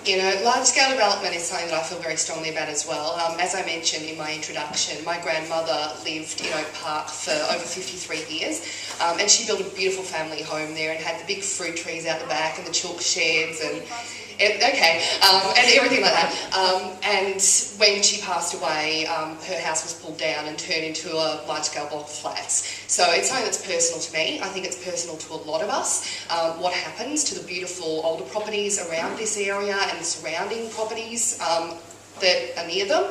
You know, large-scale development is something that I feel very strongly about as well. As I mentioned in my introduction, my grandmother lived in Oak Park for over 53 years, and she built a beautiful family home there and had the big fruit trees out the back and the chalk sheds and everything like that. And when she passed away, her house was pulled down and turned into a large-scale block of flats. So it's something that's personal to me. I think it's personal to a lot of us. What happens to the beautiful older properties around this area and the surrounding properties that are near them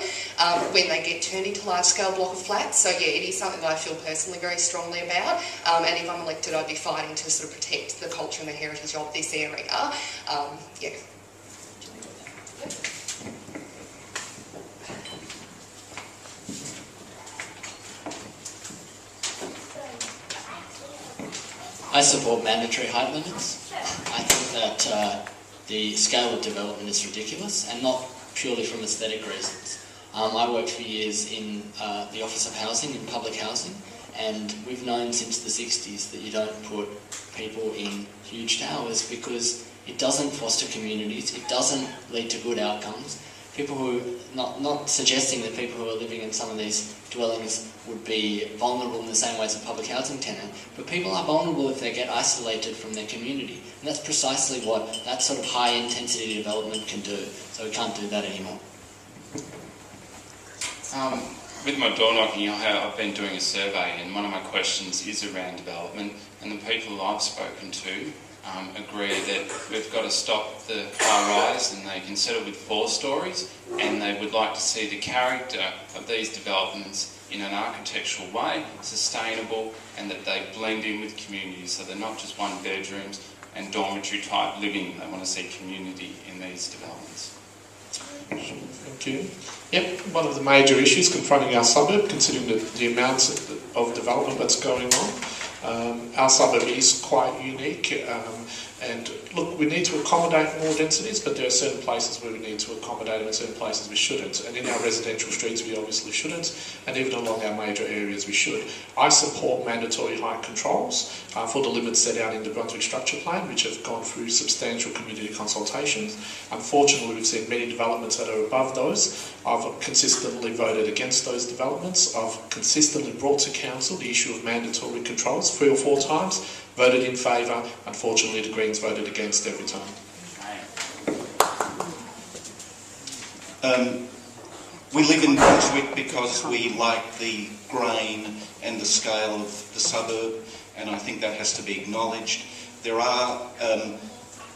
when they get turned into large-scale block of flats. So yeah, it is something that I feel personally very strongly about. And if I'm elected, I'd be fighting to sort of protect the culture and the heritage of this area. Yeah. I support mandatory height limits. I think that the scale of development is ridiculous, and not purely from aesthetic reasons. I worked for years in the Office of Housing and Public Housing, and we've known since the 60s that you don't put people in huge towers because it doesn't foster communities, it doesn't lead to good outcomes. People who, not suggesting that people who are living in some of these dwellings would be vulnerable in the same way as a public housing tenant, but people are vulnerable if they get isolated from their community. And that's precisely what that sort of high intensity development can do. So we can't do that anymore. With my door knocking, I've been doing a survey, and one of my questions is around development, and the people I've spoken to agree that we've got to stop the high rise and they can settle with 4 stories, and they would like to see the character of these developments in an architectural way, sustainable, and that they blend in with communities, so they're not just one bedrooms and dormitory type living. They want to see community in these developments. Thank you. Yep, one of the major issues confronting our suburb, considering the amounts of development that's going on. Our suburb is quite unique, and look, we need to accommodate more densities, but there are certain places where we need to accommodate them and certain places we shouldn't. And in our residential streets we obviously shouldn't, and even along our major areas we should. I support mandatory height controls for the limits set out in the Brunswick Structure Plan, which have gone through substantial community consultations. Unfortunately, we've seen many developments that are above those. I've consistently voted against those developments. I've consistently brought to council the issue of mandatory controls 3 or 4 times, voted in favour. Unfortunately, the Greens voted against every time. We live in Brunswick because we like the grain and the scale of the suburb, and I think that has to be acknowledged. There are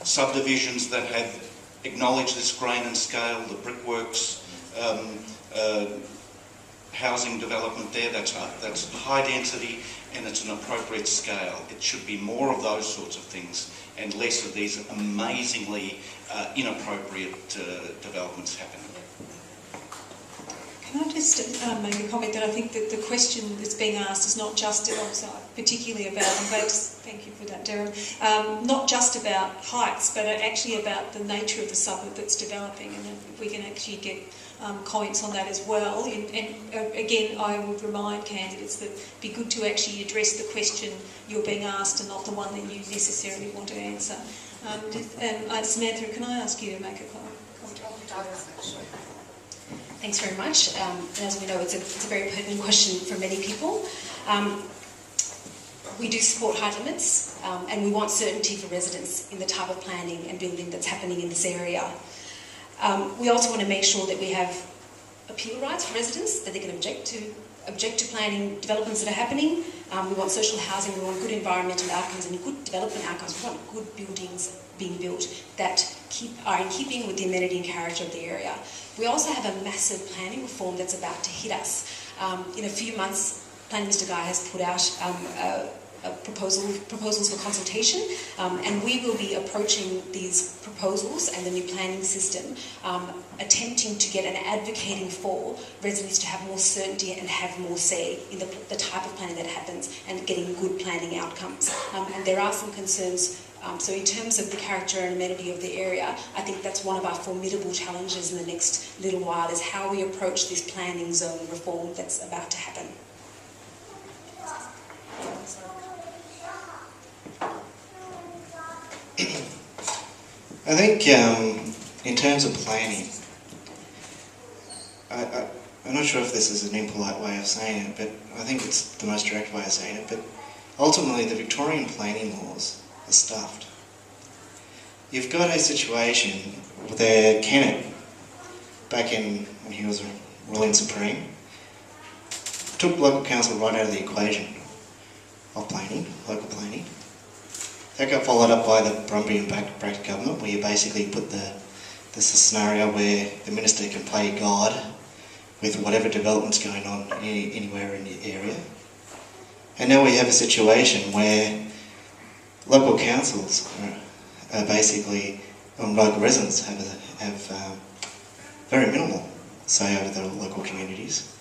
subdivisions that have acknowledged this grain and scale, the brickworks, housing development there, that's high density and it's an appropriate scale. It should be more of those sorts of things and less of these amazingly inappropriate developments happening. Can I just make a comment that I think that the question that's being asked is not just, particularly about, thank you for that, Darren, not just about heights, but actually about the nature of the suburb that's developing, and if we can actually get comments on that as well. And again, I would remind candidates that it'd be good to actually address the question you're being asked and not the one that you necessarily want to answer. Samantha, can I ask you to make a comment? Thanks very much. And as we know, it's a very pertinent question for many people. We do support height limits, and we want certainty for residents in the type of planning and building that's happening in this area. We also want to make sure that we have appeal rights for residents, that they can object to planning developments that are happening. We want social housing, we want good environmental outcomes and good development outcomes. We want good buildings being built that are in keeping with the amenity and character of the area. We also have a massive planning reform that's about to hit us. In a few months, Planning Minister Guy has put out proposals for consultation, and we will be approaching these proposals and the new planning system, attempting to get and advocating for residents to have more certainty and have more say in the type of planning that happens and getting good planning outcomes. And there are some concerns. So in terms of the character and amenity of the area, I think that's one of our formidable challenges in the next little while, is how we approach this planning zone reform that's about to happen. I think in terms of planning, I'm not sure if this is an impolite way of saying it, but I think it's the most direct way of saying it, but ultimately the Victorian planning laws are stuffed. You've got a situation where Kennett, back in when he was ruling supreme, took local council right out of the equation of planning, local planning. That got followed up by the Brumbian bracket government, where you basically put this scenario where the minister can play God with whatever development's going on anywhere in the area. And now we have a situation where local councils are basically, local residents have very minimal say over their local communities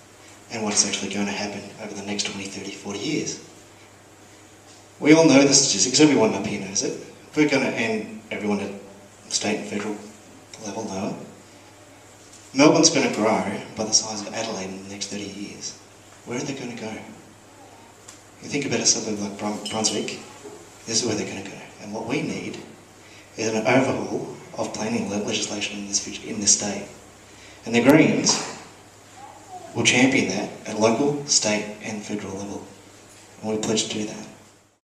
and what's actually going to happen over the next 20, 30, 40 years. We all know the statistics, everyone up here knows it. We're going to, and everyone at state and federal level know it. Melbourne's going to grow by the size of Adelaide in the next 30 years. Where are they going to go? You think about a suburb like Brunswick, this is where they're going to go. And what we need is an overhaul of planning legislation in this state. And the Greens will champion that at local, state and federal level. And we pledge to do that.